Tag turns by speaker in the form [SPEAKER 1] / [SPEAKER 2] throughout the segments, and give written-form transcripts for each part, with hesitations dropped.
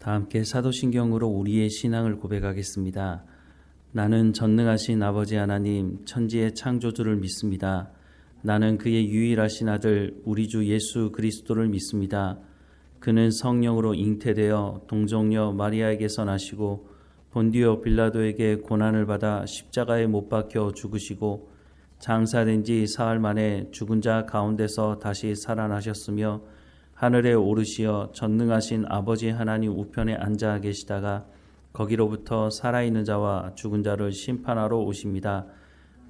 [SPEAKER 1] 다 함께 사도신경으로 우리의 신앙을 고백하겠습니다. 나는 전능하신 아버지 하나님 천지의 창조주를 믿습니다. 나는 그의 유일하신 아들 우리 주 예수 그리스도를 믿습니다. 그는 성령으로 잉태되어 동정녀 마리아에게서 나시고 본디오 빌라도에게 고난을 받아 십자가에 못 박혀 죽으시고 장사된 지 사흘 만에 죽은 자 가운데서 다시 살아나셨으며 하늘에 오르시어 전능하신 아버지 하나님 우편에 앉아 계시다가 거기로부터 살아있는 자와 죽은 자를 심판하러 오십니다.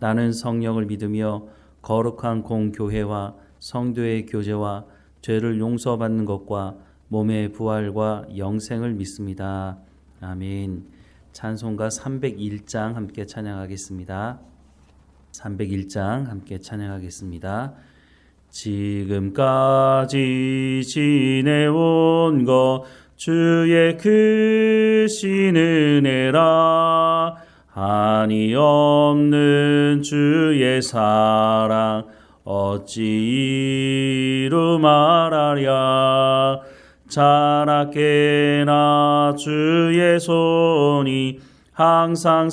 [SPEAKER 1] 나는 성령을 믿으며 거룩한 공교회와 성도의 교제와 죄를 용서받는 것과 몸의 부활과 영생을 믿습니다. 아멘. 찬송가 301장 함께 찬양하겠습니다. 301장 함께 찬양하겠습니다. 지금까지 지내온 것 주의 크신 은혜라. 한이 없는 주의 사랑 어찌 이루 말하랴. 자나깨나 주의 손이 항상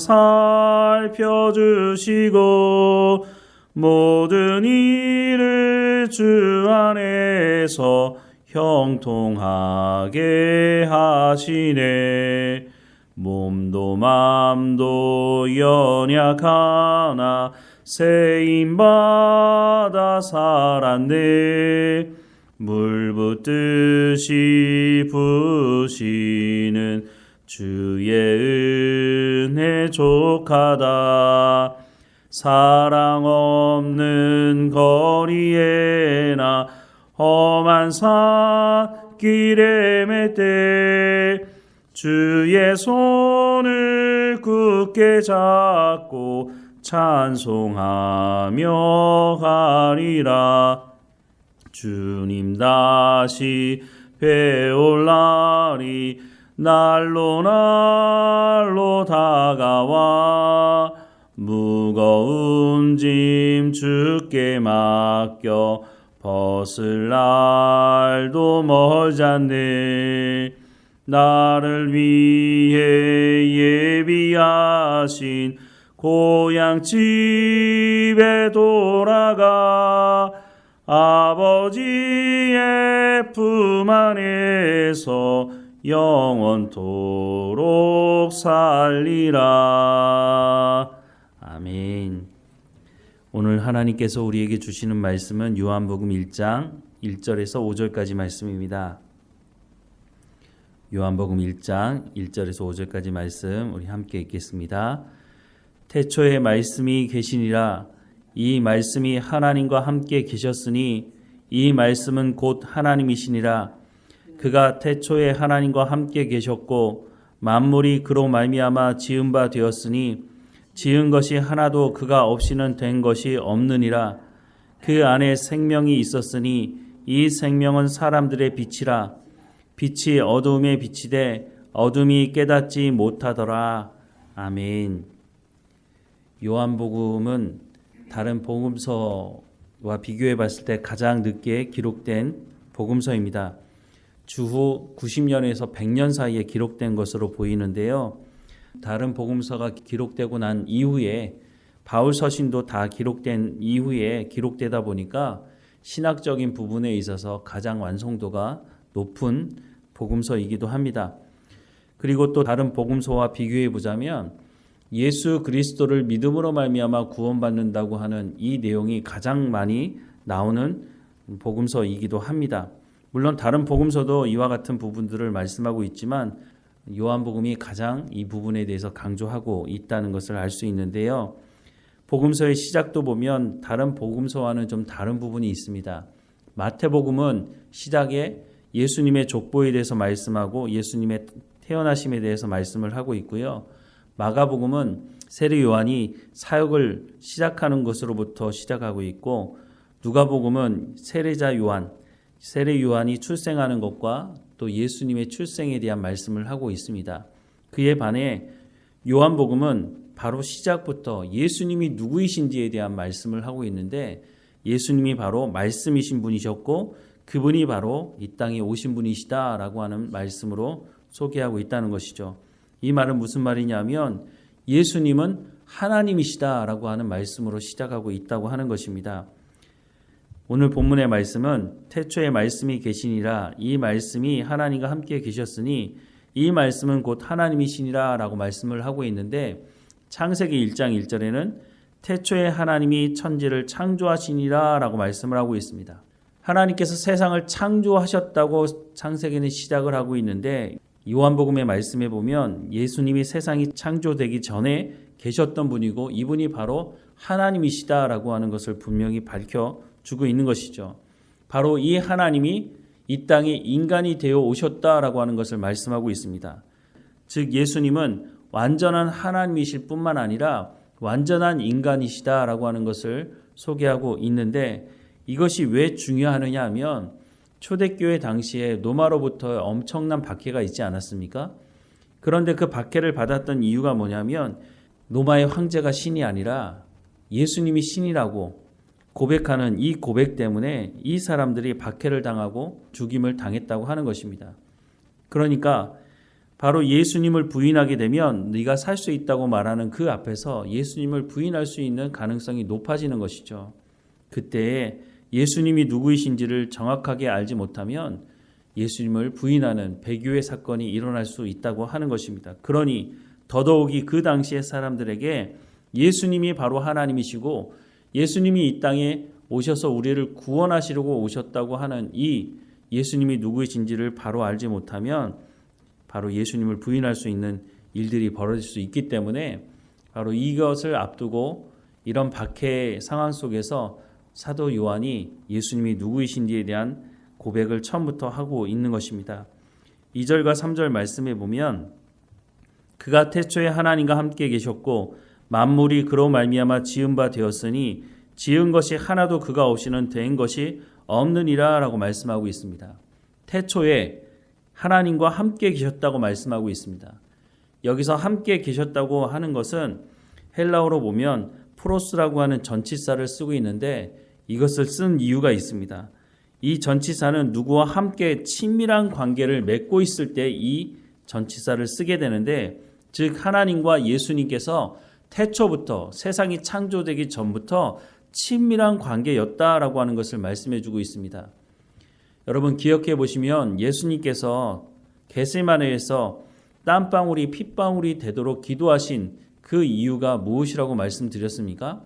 [SPEAKER 1] 살펴주시고 모든 일을 주 안에서 형통하게 하시네. 몸도 맘도 연약하나 세임받아 살았네. 물 붓듯이 부으시는 주의 은혜 족하다. 사랑 없는 거리에나 험한 산길에 맬 때 주의 손을 굳게 잡고 찬송하며 가리라. 주님 다시 뵈올 날이 날로 날로 다가와 무거운 짐 주께 맡겨 벗을 날도 멀잖네. 나를 위해 예비하신 고향 집에 돌아가 아버지의 품 안에서 영원토록 살리라. 아멘. 오늘 하나님께서 우리에게 주시는 말씀은 요한복음 1장 1절에서 5절까지 말씀입니다. 요한복음 1장 1절에서 5절까지 말씀 우리 함께 읽겠습니다. 태초에 말씀이 계시니라. 이 말씀이 하나님과 함께 계셨으니 이 말씀은 곧 하나님이시니라. 그가 태초에 하나님과 함께 계셨고 만물이 그로 말미암아 지은 바 되었으니 지은 것이 하나도 그가 없이는 된 것이 없느니라. 그 안에 생명이 있었으니 이 생명은 사람들의 빛이라. 빛이 어두움에 비치되 어둠이 깨닫지 못하더라. 아멘. 요한복음은 다른 복음서와 비교해 봤을 때 가장 늦게 기록된 복음서입니다. 주후 90년에서 100년 사이에 기록된 것으로 보이는데요. 다른 복음서가 기록되고 난 이후에 바울 서신도 다 기록된 이후에 기록되다 보니까 신학적인 부분에 있어서 가장 완성도가 높은 복음서이기도 합니다. 그리고 또 다른 복음서와 비교해 보자면 예수 그리스도를 믿음으로 말미암아 구원받는다고 하는 이 내용이 가장 많이 나오는 복음서이기도 합니다. 물론 다른 복음서도 이와 같은 부분들을 말씀하고 있지만 요한복음이 가장 이 부분에 대해서 강조하고 있다는 것을 알 수 있는데요. 복음서의 시작도 보면 다른 복음서와는 좀 다른 부분이 있습니다. 마태복음은 시작에 예수님의 족보에 대해서 말씀하고 예수님의 태어나심에 대해서 말씀을 하고 있고요. 마가복음은 세례 요한이 사역을 시작하는 것으로부터 시작하고 있고 누가복음은 세례자 요한이 출생하는 것과 또 예수님의 출생에 대한 말씀을 하고 있습니다. 그에 반해 요한복음은 바로 시작부터 예수님이 누구이신지에 대한 말씀을 하고 있는데 예수님이 바로 말씀이신 분이셨고 그분이 바로 이 땅에 오신 분이시다라고 하는 말씀으로 소개하고 있다는 것이죠. 이 말은 무슨 말이냐면 예수님은 하나님이시다라고 하는 말씀으로 시작하고 있다고 하는 것입니다. 오늘 본문의 말씀은 태초에 말씀이 계시니라, 이 말씀이 하나님과 함께 계셨으니 이 말씀은 곧 하나님이시니라 라고 말씀을 하고 있는데, 창세기 1장 1절에는 태초에 하나님이 천지를 창조하시니라 라고 말씀을 하고 있습니다. 하나님께서 세상을 창조하셨다고 창세기는 시작을 하고 있는데, 요한복음의 말씀에 보면 예수님이 세상이 창조되기 전에 계셨던 분이고 이분이 바로 하나님이시다라고 하는 것을 분명히 밝혀주고 있는 것이죠. 바로 이 하나님이 이 땅에 인간이 되어 오셨다라고 하는 것을 말씀하고 있습니다. 즉 예수님은 완전한 하나님이실 뿐만 아니라 완전한 인간이시다라고 하는 것을 소개하고 있는데, 이것이 왜 중요하느냐 하면 초대교회 당시에 로마로부터 엄청난 박해가 있지 않았습니까? 그런데 그 박해를 받았던 이유가 뭐냐면 로마의 황제가 신이 아니라 예수님이 신이라고 고백하는 이 고백 때문에 이 사람들이 박해를 당하고 죽임을 당했다고 하는 것입니다. 그러니까 바로 예수님을 부인하게 되면 네가 살 수 있다고 말하는 그 앞에서 예수님을 부인할 수 있는 가능성이 높아지는 것이죠. 그때에 예수님이 누구이신지를 정확하게 알지 못하면 예수님을 부인하는 배교의 사건이 일어날 수 있다고 하는 것입니다. 그러니 더더욱이 그 당시의 사람들에게 예수님이 바로 하나님이시고 예수님이 이 땅에 오셔서 우리를 구원하시려고 오셨다고 하는 이 예수님이 누구이신지를 바로 알지 못하면 바로 예수님을 부인할 수 있는 일들이 벌어질 수 있기 때문에 바로 이것을 앞두고 이런 박해 상황 속에서 사도 요한이 예수님이 누구이신지에 대한 고백을 처음부터 하고 있는 것입니다. 2절과 3절 말씀에 보면 그가 태초에 하나님과 함께 계셨고 만물이 그로 말미암아 지은 바 되었으니 지은 것이 하나도 그가 없이는 된 것이 없느니라 라고 말씀하고 있습니다. 태초에 하나님과 함께 계셨다고 말씀하고 있습니다. 여기서 함께 계셨다고 하는 것은 헬라어로 보면 프로스라고 하는 전치사를 쓰고 있는데 이것을 쓴 이유가 있습니다. 이 전치사는 누구와 함께 친밀한 관계를 맺고 있을 때 이 전치사를 쓰게 되는데, 즉 하나님과 예수님께서 태초부터 세상이 창조되기 전부터 친밀한 관계였다라고 하는 것을 말씀해 주고 있습니다. 여러분 기억해 보시면 예수님께서 겟세마네에서 땀방울이 핏방울이 되도록 기도하신 그 이유가 무엇이라고 말씀드렸습니까?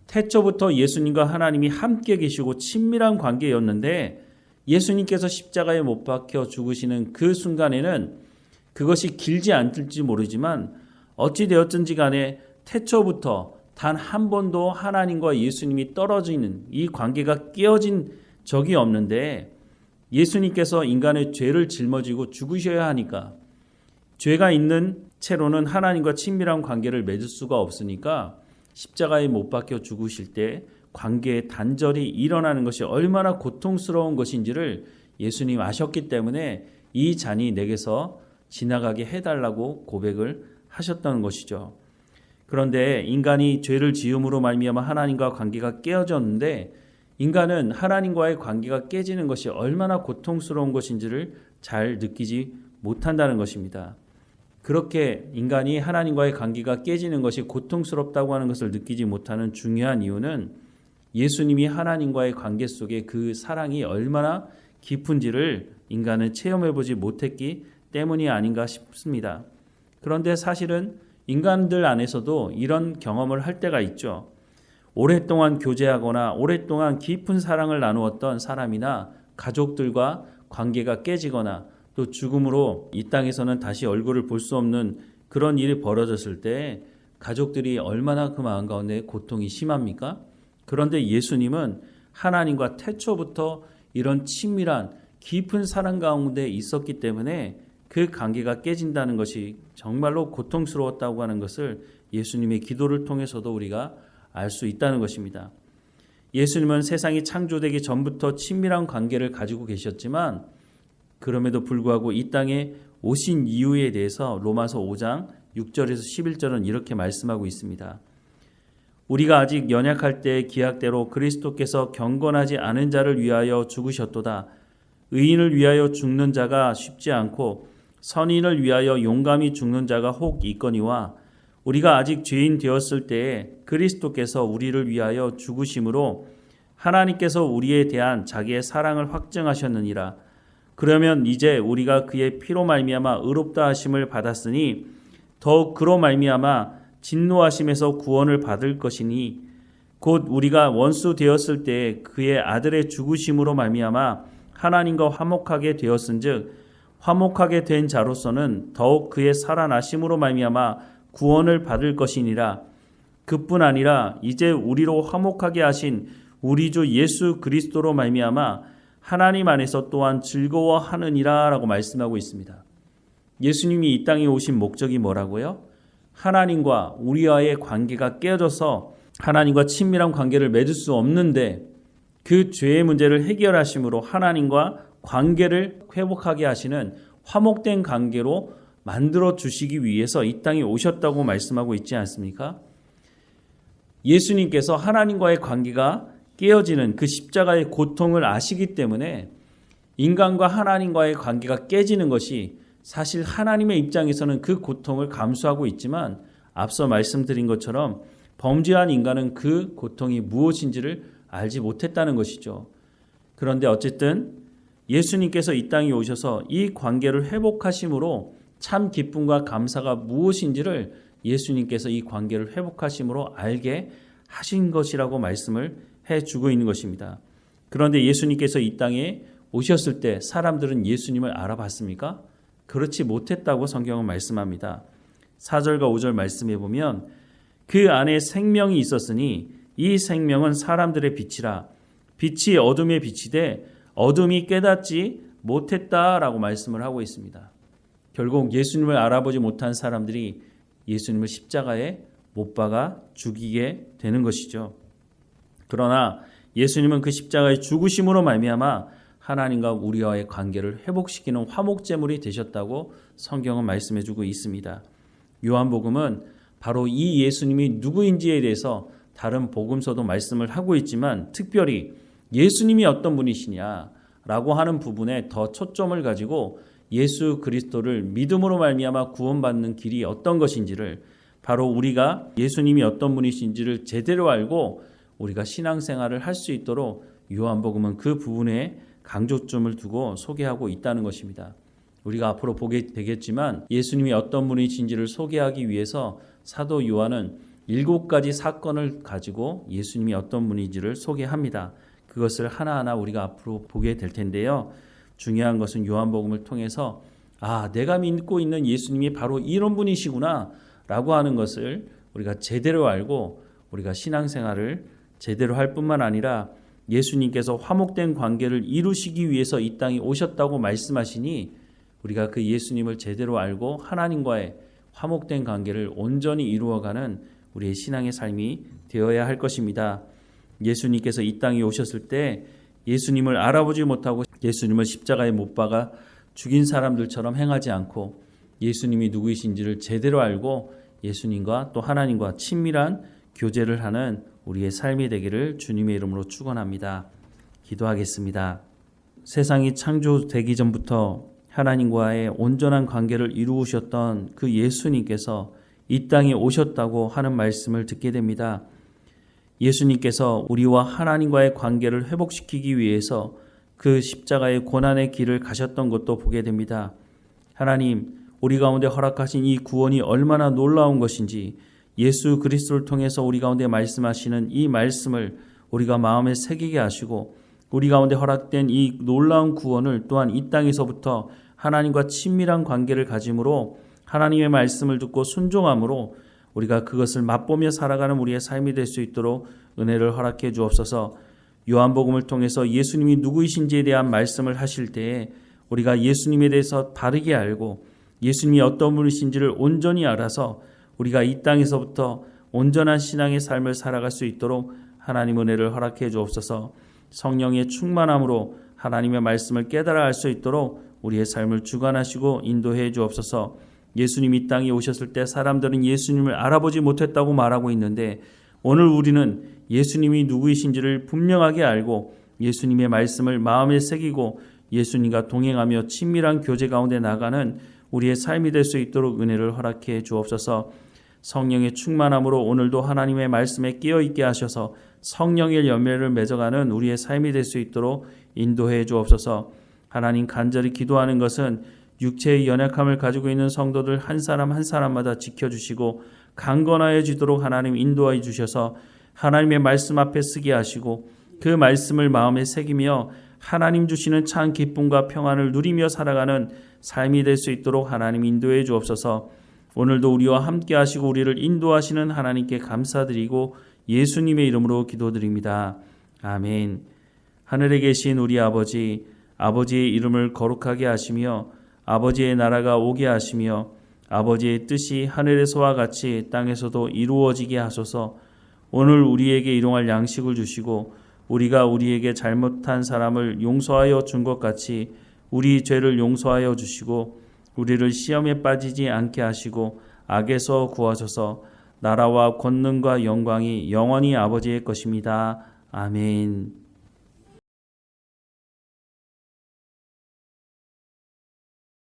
[SPEAKER 1] 태초부터 예수님과 하나님이 함께 계시고 친밀한 관계였는데 예수님께서 십자가에 못 박혀 죽으시는 그 순간에는 그것이 길지 않을지 모르지만 어찌 되었든지 간에 태초부터 단 한 번도 하나님과 예수님이 떨어지는 이 관계가 깨어진 적이 없는데 예수님께서 인간의 죄를 짊어지고 죽으셔야 하니까 죄가 있는 채로는 하나님과 친밀한 관계를 맺을 수가 없으니까 십자가에 못 박혀 죽으실 때 관계의 단절이 일어나는 것이 얼마나 고통스러운 것인지를 예수님 아셨기 때문에 이 잔이 내게서 지나가게 해달라고 고백을 하셨다는 것이죠. 그런데 인간이 죄를 지음으로 말미암아 하나님과 관계가 깨어졌는데 인간은 하나님과의 관계가 깨지는 것이 얼마나 고통스러운 것인지를 잘 느끼지 못한다는 것입니다. 그렇게 인간이 하나님과의 관계가 깨지는 것이 고통스럽다고 하는 것을 느끼지 못하는 중요한 이유는 예수님이 하나님과의 관계 속에 그 사랑이 얼마나 깊은지를 인간은 체험해보지 못했기 때문이 아닌가 싶습니다. 그런데 사실은 인간들 안에서도 이런 경험을 할 때가 있죠. 오랫동안 교제하거나 오랫동안 깊은 사랑을 나누었던 사람이나 가족들과 관계가 깨지거나 또 죽음으로 이 땅에서는 다시 얼굴을 볼 수 없는 그런 일이 벌어졌을 때 가족들이 얼마나 그 마음 가운데 고통이 심합니까? 그런데 예수님은 하나님과 태초부터 이런 친밀한 깊은 사랑 가운데 있었기 때문에 그 관계가 깨진다는 것이 정말로 고통스러웠다고 하는 것을 예수님의 기도를 통해서도 우리가 알 수 있다는 것입니다. 예수님은 세상이 창조되기 전부터 친밀한 관계를 가지고 계셨지만 그럼에도 불구하고 이 땅에 오신 이유에 대해서 로마서 5장 6절에서 11절은 이렇게 말씀하고 있습니다. 우리가 아직 연약할 때의 기약대로 그리스도께서 경건하지 않은 자를 위하여 죽으셨도다. 의인을 위하여 죽는 자가 쉽지 않고 선인을 위하여 용감히 죽는 자가 혹 있거니와 우리가 아직 죄인 되었을 때에 그리스도께서 우리를 위하여 죽으심으로 하나님께서 우리에 대한 자기의 사랑을 확증하셨느니라. 그러면 이제 우리가 그의 피로 말미암아 의롭다 하심을 받았으니 더욱 그로 말미암아 진노하심에서 구원을 받을 것이니 곧 우리가 원수 되었을 때에 그의 아들의 죽으심으로 말미암아 하나님과 화목하게 되었은즉 화목하게 된 자로서는 더욱 그의 살아나심으로 말미암아 구원을 받을 것이니라. 그뿐 아니라 이제 우리로 화목하게 하신 우리 주 예수 그리스도로 말미암아 하나님 안에서 또한 즐거워하느니라 라고 말씀하고 있습니다. 예수님이 이 땅에 오신 목적이 뭐라고요? 하나님과 우리와의 관계가 깨어져서 하나님과 친밀한 관계를 맺을 수 없는데 그 죄의 문제를 해결하심으로 하나님과 관계를 회복하게 하시는 화목된 관계로 만들어 주시기 위해서 이 땅에 오셨다고 말씀하고 있지 않습니까? 예수님께서 하나님과의 관계가 깨어지는 그 십자가의 고통을 아시기 때문에 인간과 하나님과의 관계가 깨지는 것이 사실 하나님의 입장에서는 그 고통을 감수하고 있지만 앞서 말씀드린 것처럼 범죄한 인간은 그 고통이 무엇인지를 알지 못했다는 것이죠. 그런데 어쨌든 예수님께서 이 땅에 오셔서 이 관계를 회복하심으로 참 기쁨과 감사가 무엇인지를 예수님께서 이 관계를 회복하심으로 알게 하신 것이라고 말씀을 해주고 있는 것입니다. 그런데 예수님께서 이 땅에 오셨을 때 사람들은 예수님을 알아봤습니까? 그렇지 못했다고 성경은 말씀합니다. 4절과 5절 말씀해 보면 그 안에 생명이 있었으니 이 생명은 사람들의 빛이라. 빛이 어둠에 비치되 어둠이 깨닫지 못했다라고 말씀을 하고 있습니다. 결국 예수님을 알아보지 못한 사람들이 예수님을 십자가에 못 박아 죽이게 되는 것이죠. 그러나 예수님은 그 십자가의 죽으심으로 말미암아 하나님과 우리와의 관계를 회복시키는 화목제물이 되셨다고 성경은 말씀해주고 있습니다. 요한복음은 바로 이 예수님이 누구인지에 대해서 다른 복음서도 말씀을 하고 있지만 특별히 예수님이 어떤 분이시냐라고 하는 부분에 더 초점을 가지고 예수 그리스도를 믿음으로 말미암아 구원받는 길이 어떤 것인지를 바로 우리가 예수님이 어떤 분이신지를 제대로 알고 우리가 신앙생활을 할 수 있도록 요한복음은 그 부분에 강조점을 두고 소개하고 있다는 것입니다. 우리가 앞으로 보게 되겠지만 예수님이 어떤 분이신지를 소개하기 위해서 사도 요한은 7가지 사건을 가지고 예수님이 어떤 분인지를 소개합니다. 그것을 하나하나 우리가 앞으로 보게 될 텐데요. 중요한 것은 요한복음을 통해서 내가 믿고 있는 예수님이 바로 이런 분이시구나 라고 하는 것을 우리가 제대로 알고 우리가 신앙생활을 제대로 할 뿐만 아니라 예수님께서 화목된 관계를 이루시기 위해서 이 땅에 오셨다고 말씀하시니 우리가 그 예수님을 제대로 알고 하나님과의 화목된 관계를 온전히 이루어가는 우리의 신앙의 삶이 되어야 할 것입니다. 예수님께서 이 땅에 오셨을 때 예수님을 알아보지 못하고 예수님을 십자가에 못 박아 죽인 사람들처럼 행하지 않고 예수님이 누구이신지를 제대로 알고 예수님과 또 하나님과 친밀한 교제를 하는 우리의 삶이 되기를 주님의 이름으로 축원합니다. 기도하겠습니다. 세상이 창조되기 전부터 하나님과의 온전한 관계를 이루셨던 그 예수님께서 이 땅에 오셨다고 하는 말씀을 듣게 됩니다. 예수님께서 우리와 하나님과의 관계를 회복시키기 위해서 그 십자가의 고난의 길을 가셨던 것도 보게 됩니다. 하나님, 우리 가운데 허락하신 이 구원이 얼마나 놀라운 것인지 예수 그리스도를 통해서 우리 가운데 말씀하시는 이 말씀을 우리가 마음에 새기게 하시고 우리 가운데 허락된 이 놀라운 구원을 또한 이 땅에서부터 하나님과 친밀한 관계를 가짐으로 하나님의 말씀을 듣고 순종함으로 우리가 그것을 맛보며 살아가는 우리의 삶이 될 수 있도록 은혜를 허락해 주옵소서. 요한복음을 통해서 예수님이 누구이신지에 대한 말씀을 하실 때에 우리가 예수님에 대해서 바르게 알고 예수님이 어떤 분이신지를 온전히 알아서 우리가 이 땅에서부터 온전한 신앙의 삶을 살아갈 수 있도록 하나님 은혜를 허락해 주옵소서. 성령의 충만함으로 하나님의 말씀을 깨달아 알 수 있도록 우리의 삶을 주관하시고 인도해 주옵소서. 예수님이 이 땅에 오셨을 때 사람들은 예수님을 알아보지 못했다고 말하고 있는데 오늘 우리는 예수님이 누구이신지를 분명하게 알고 예수님의 말씀을 마음에 새기고 예수님과 동행하며 친밀한 교제 가운데 나가는 우리의 삶이 될 수 있도록 은혜를 허락해 주옵소서. 성령의 충만함으로 오늘도 하나님의 말씀에 끼어있게 하셔서 성령의 열매를 맺어가는 우리의 삶이 될 수 있도록 인도해 주옵소서. 하나님, 간절히 기도하는 것은 육체의 연약함을 가지고 있는 성도들 한 사람 한 사람마다 지켜주시고 강건하여 지도록 하나님 인도하여 주셔서 하나님의 말씀 앞에 쓰게 하시고 그 말씀을 마음에 새기며 하나님 주시는 참 기쁨과 평안을 누리며 살아가는 삶이 될 수 있도록 하나님 인도해 주옵소서. 오늘도 우리와 함께 하시고 우리를 인도하시는 하나님께 감사드리고 예수님의 이름으로 기도드립니다. 아멘. 하늘에 계신 우리 아버지, 아버지의 이름을 거룩하게 하시며 아버지의 나라가 오게 하시며 아버지의 뜻이 하늘에서와 같이 땅에서도 이루어지게 하소서. 오늘 우리에게 일용할 양식을 주시고 우리가 우리에게 잘못한 사람을 용서하여 준 것 같이 우리 죄를 용서하여 주시고 우리를 시험에 빠지지 않게 하시고 악에서 구하소서. 나라와 권능과 영광이 영원히 아버지의 것입니다. 아멘.